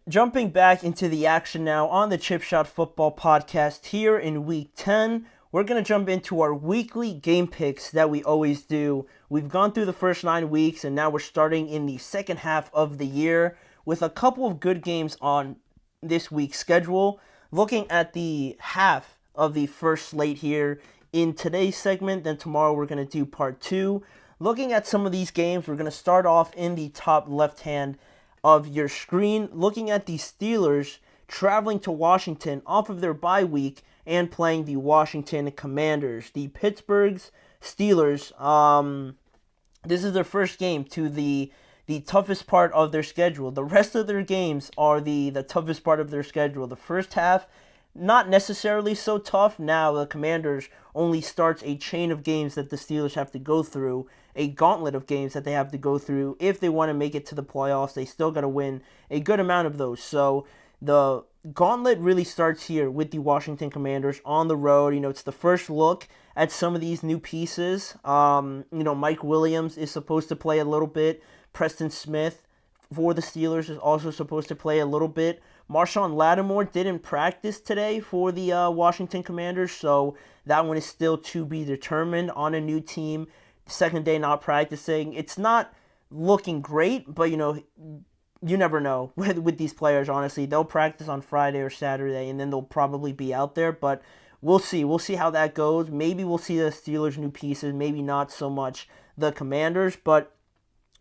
Jumping back into the action now on the Chip Shot Football Podcast here in Week 10, we're going to jump into our weekly game picks that we always do. We've gone through the first 9 weeks, and now we're starting in the second half of the year with a couple of good games on this week's schedule. Looking at the half of the first slate here in today's segment, then tomorrow we're going to do part 2. Looking at some of these games, we're going to start off in the top left-hand of your screen, looking at the Steelers traveling to Washington off of their bye week and playing the Washington Commanders. The Pittsburgh Steelers, this is their first game to the toughest part of their schedule. The rest of their games are the toughest part of their schedule. The first half, not necessarily so tough. Now the Commanders only starts a chain of games that the Steelers have to go through, a gauntlet of games that they have to go through. If they want to make it to the playoffs, they still got to win a good amount of those. So the gauntlet really starts here with the Washington Commanders on the road. It's the first look at some of these new pieces. Mike Williams is supposed to play a little bit. Preston Smith for the Steelers is also supposed to play a little bit. Marshawn Lattimore didn't practice today for the Washington Commanders, so that one is still to be determined on a new team. Second day not practicing. It's not looking great, but you never know with these players, honestly. They'll practice on Friday or Saturday, and then they'll probably be out there, but we'll see. We'll see how that goes. Maybe we'll see the Steelers' new pieces, maybe not so much the Commanders, but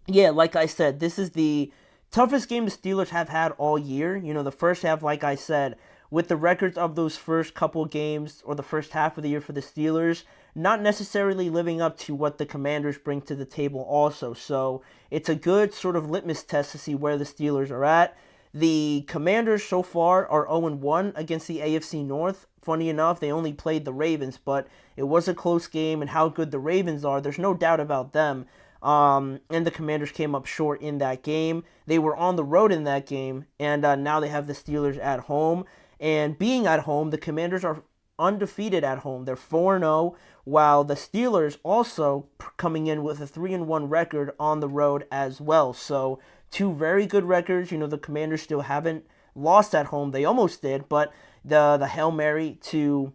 yeah, like I said, this is the toughest game the Steelers have had all year. The first half, like I said, with the records of those first couple games or the first half of the year for the Steelers, not necessarily living up to what the Commanders bring to the table also. So it's a good sort of litmus test to see where the Steelers are at. The Commanders so far are 0-1 against the AFC North. Funny enough, they only played the Ravens, but it was a close game, and how good the Ravens are, there's no doubt about them. And the Commanders came up short in that game. They were on the road in that game, and now they have the Steelers at home. And being at home, the Commanders are undefeated at home. They're 4-0, while the Steelers also coming in with a 3-1 record on the road as well. So two very good records. The Commanders still haven't lost at home. They almost did, but the Hail Mary to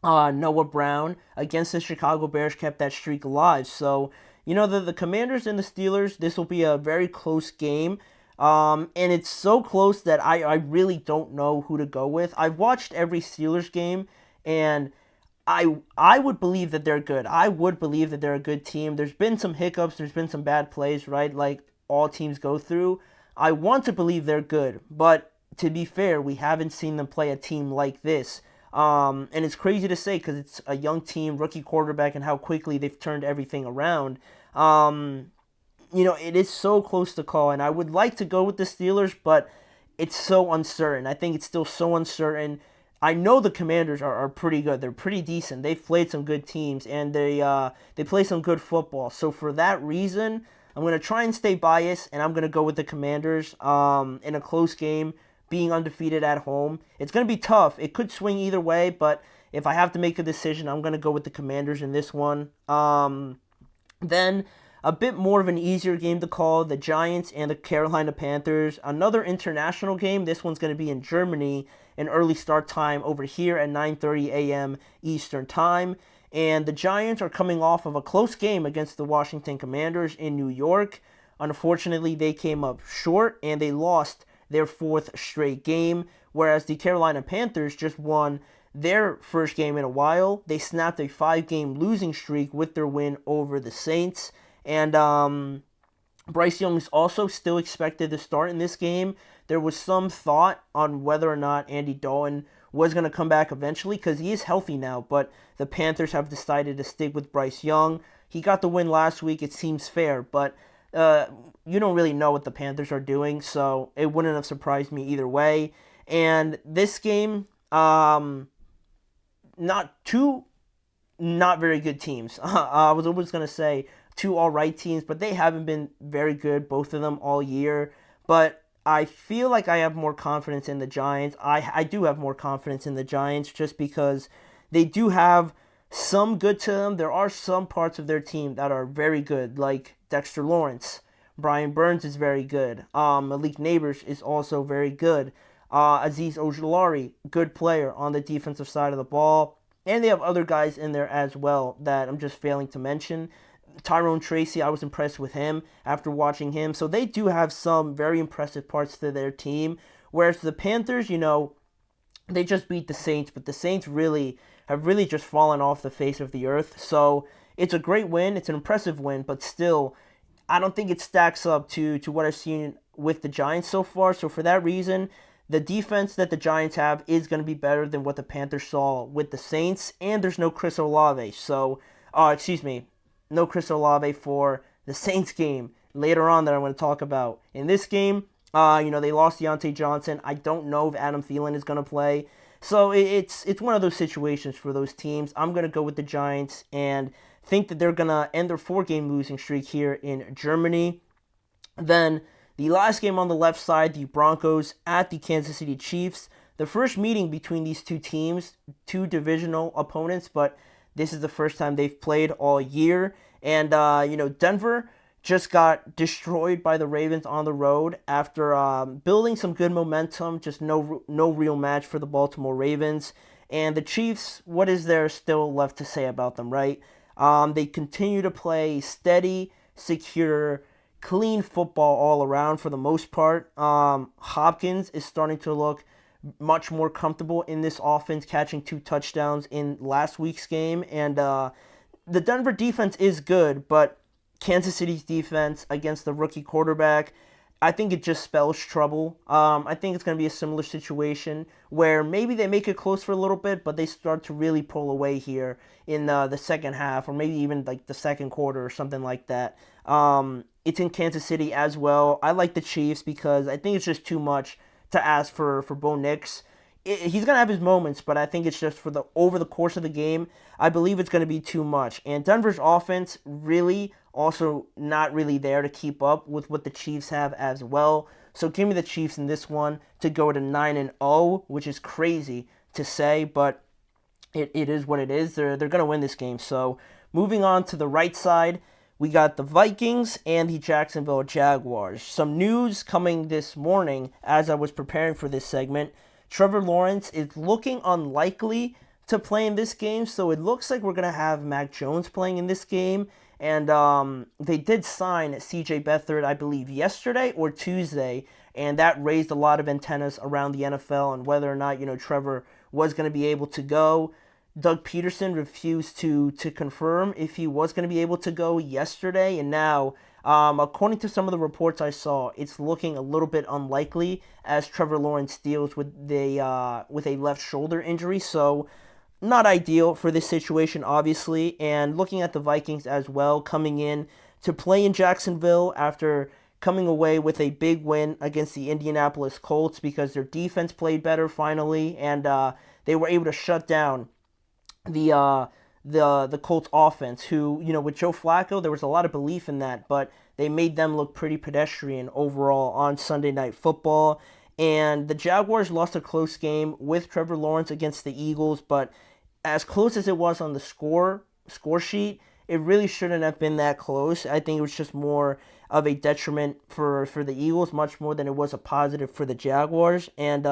Noah Brown against the Chicago Bears kept that streak alive. So the Commanders and the Steelers, this will be a very close game. And it's so close that I really don't know who to go with. I've watched every Steelers game, and I would believe that they're good. I would believe that they're a good team. There's been some hiccups. There's been some bad plays, right, like all teams go through. I want to believe they're good, but to be fair, we haven't seen them play a team like this. And it's crazy to say because it's a young team, rookie quarterback, and how quickly they've turned everything around. It is so close to call, and I would like to go with the Steelers, but it's so uncertain. I think it's still so uncertain. I know the Commanders are pretty good. They're pretty decent. They've played some good teams, and they play some good football. So for that reason, I'm going to try and stay biased, and I'm going to go with the Commanders in a close game, being undefeated at home. It's going to be tough. It could swing either way, but if I have to make a decision, I'm going to go with the Commanders in this one. Then a bit more of an easier game to call, the Giants and the Carolina Panthers. Another international game. This one's going to be in Germany, an early start time over here at 9:30 a.m. Eastern Time. And the Giants are coming off of a close game against the Washington Commanders in New York. Unfortunately, they came up short, and they lost their fourth straight game, whereas the Carolina Panthers just won their first game in a while. They snapped a 5-game losing streak with their win over the Saints. And Bryce Young is also still expected to start in this game. There was some thought on whether or not Andy Dalton was going to come back eventually because he is healthy now, but the Panthers have decided to stick with Bryce Young. He got the win last week. It seems fair, but you don't really know what the Panthers are doing, so it wouldn't have surprised me either way. And this game, not very good teams. I was always going to say two all-right teams, but they haven't been very good, both of them, all year. But I feel like I have more confidence in the Giants. I do have more confidence in the Giants just because they do have some good to them. There are some parts of their team that are very good, like Dexter Lawrence, Brian Burns is very good. Malik Neighbors is also very good. Aziz Ojulari, good player on the defensive side of the ball. And they have other guys in there as well that I'm just failing to mention. Tyrone Tracy, I was impressed with him after watching him. So they do have some very impressive parts to their team. Whereas the Panthers, they just beat the Saints, but the Saints have really just fallen off the face of the earth. So it's a great win. It's an impressive win, but still, I don't think it stacks up to what I've seen with the Giants so far. So for that reason, the defense that the Giants have is going to be better than what the Panthers saw with the Saints, and there's no Chris Olave. So, no Chris Olave for the Saints game later on that I'm going to talk about. In this game, they lost Deontay Johnson. I don't know if Adam Thielen is going to play. So it's one of those situations for those teams. I'm going to go with the Giants and think that they're going to end their 4-game losing streak here in Germany. Then the last game on the left side, the Broncos at the Kansas City Chiefs. The first meeting between these two teams, two divisional opponents, but this is the first time they've played all year. And, Denver just got destroyed by the Ravens on the road after building some good momentum, just no real match for the Baltimore Ravens. And the Chiefs, what is there still left to say about them, right? They continue to play steady, secure, clean football all around for the most part. Hopkins is starting to look much more comfortable in this offense, catching 2 touchdowns in last week's game. And the Denver defense is good, but Kansas City's defense against the rookie quarterback, I think it just spells trouble. I think it's going to be a similar situation where maybe they make it close for a little bit, but they start to really pull away here in the second half, or maybe even like the second quarter or something like that. It's in Kansas City as well. I like the Chiefs because I think it's just too much to ask for Bo Nix. He's going to have his moments, but I think it's just over the course of the game, I believe it's going to be too much. And Denver's offense really also not really there to keep up with what the Chiefs have as well. So give me the Chiefs in this one to go to 9-0, which is crazy to say, but it is what it is. They're going to win this game. So moving on to the right side, we got the Vikings and the Jacksonville Jaguars. Some news coming this morning as I was preparing for this segment. Trevor Lawrence is looking unlikely to play in this game, so it looks like we're going to have Mac Jones playing in this game. And they did sign C.J. Beathard, I believe, yesterday or Tuesday, and that raised a lot of antennas around the NFL on whether or not, Trevor was going to be able to go. Doug Peterson refused to confirm if he was going to be able to go yesterday, and now, according to some of the reports I saw, it's looking a little bit unlikely as Trevor Lawrence deals with a left shoulder injury. So not ideal for this situation, obviously. And looking at the Vikings as well, coming in to play in Jacksonville after coming away with a big win against the Indianapolis Colts because their defense played better finally, and they were able to shut down the Colts offense, who, with Joe Flacco, there was a lot of belief in that, but they made them look pretty pedestrian overall on Sunday Night Football. And the Jaguars lost a close game with Trevor Lawrence against the Eagles, but as close as it was on the score sheet, it really shouldn't have been that close. I think it was just more of a detriment for the Eagles, much more than it was a positive for the Jaguars. And,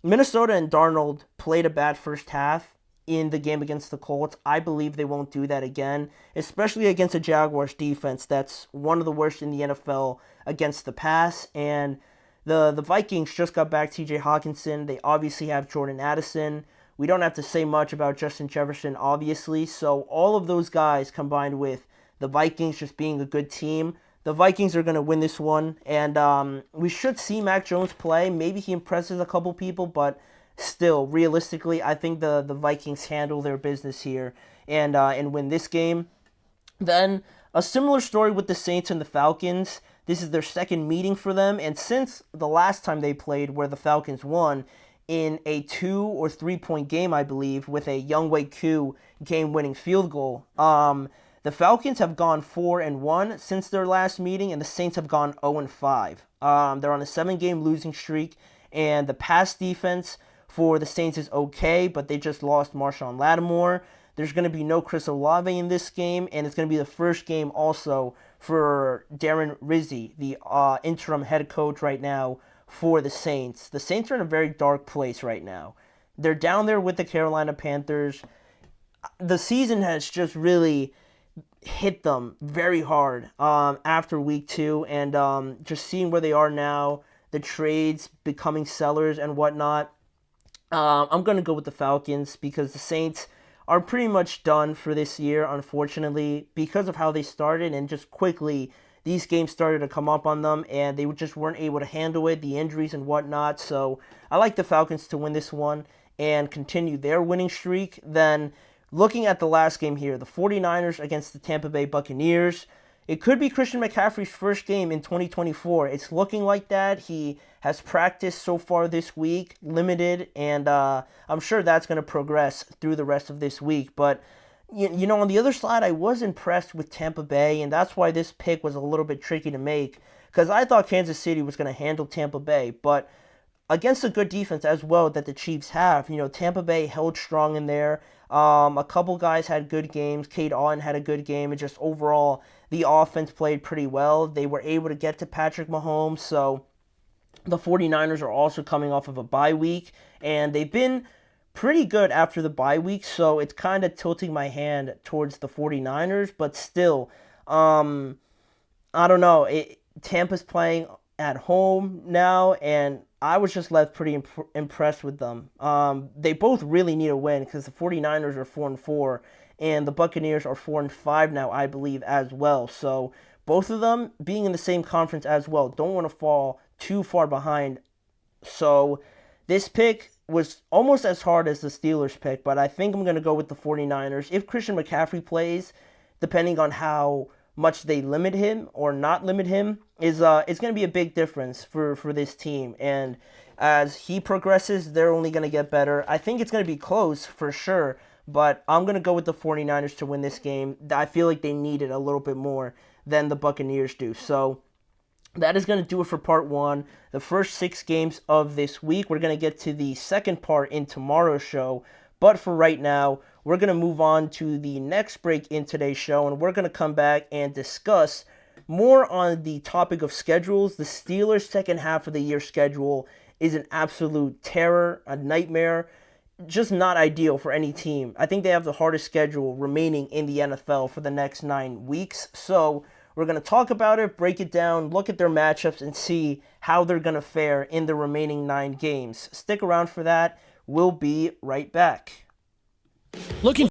Minnesota and Darnold played a bad first half in the game against the Colts. I believe they won't do that again, especially against a Jaguars defense that's one of the worst in the NFL against the pass. And the Vikings just got back TJ Hawkinson. They obviously have Jordan Addison. We don't have to say much about Justin Jefferson, obviously. So all of those guys combined with the Vikings just being a good team, the Vikings are going to win this one. And we should see Mac Jones play. Maybe he impresses a couple people, but still, realistically, I think the Vikings handle their business here and win this game. Then a similar story with the Saints and the Falcons. This is their second meeting for them, and since the last time they played where the Falcons won in a 2 or 3 point game, I believe, with a Younghoe Koo game-winning field goal, the Falcons have gone 4-1 since their last meeting, and the Saints have gone 0-5. They're on a 7-game losing streak, and the pass defense for the Saints is okay, but they just lost Marshawn Lattimore. There's going to be no Chris Olave in this game, and it's going to be the first game also for Darren Rizzi, the interim head coach right now for the Saints. The Saints are in a very dark place right now. They're down there with the Carolina Panthers. The season has just really hit them very hard after week 2, and just seeing where they are now, the trades becoming sellers and whatnot. I'm going to go with the Falcons because the Saints are pretty much done for this year, unfortunately, because of how they started and just quickly these games started to come up on them and they just weren't able to handle it, the injuries and whatnot. So I like the Falcons to win this one and continue their winning streak. Then looking at the last game here, the 49ers against the Tampa Bay Buccaneers. It could be Christian McCaffrey's first game in 2024. It's looking like that. He has practiced so far this week, limited, and I'm sure that's going to progress through the rest of this week. But, you know, on the other side, I was impressed with Tampa Bay, and that's why this pick was a little bit tricky to make, because I thought Kansas City was going to handle Tampa Bay. But against a good defense as well that the Chiefs have, you know, Tampa Bay held strong in there. A couple guys had good games. Cade Otton had a good game, and just overall, the offense played pretty well. They were able to get to Patrick Mahomes, so the 49ers are also coming off of a bye week, and they've been pretty good after the bye week, so it's kind of tilting my hand towards the 49ers, but still, I don't know. Tampa's playing at home now, and I was just left pretty impressed with them. They both really need a win because the 49ers are 4-4, and the Buccaneers are 4-5 now, I believe, as well. So both of them being in the same conference as well. Don't want to fall too far behind. So this pick was almost as hard as the Steelers pick, but I think I'm going to go with the 49ers. If Christian McCaffrey plays, depending on how much they limit him or not limit him, it's going to be a big difference for this team. And as he progresses, they're only going to get better. I think it's going to be close for sure, but I'm going to go with the 49ers to win this game. I feel like they need it a little bit more than the Buccaneers do. So that is going to do it for part 1, the first 6 games of this week. We're going to get to the second part in tomorrow's show. But for right now, we're going to move on to the next break in today's show, and we're going to come back and discuss more on the topic of schedules. The Steelers' second half of the year schedule is an absolute terror, a nightmare, just not ideal for any team. I think they have the hardest schedule remaining in the NFL for the next 9 weeks. So we're going to talk about it, break it down, look at their matchups, and see how they're going to fare in the remaining 9 games. Stick around for that. We'll be right back. Looking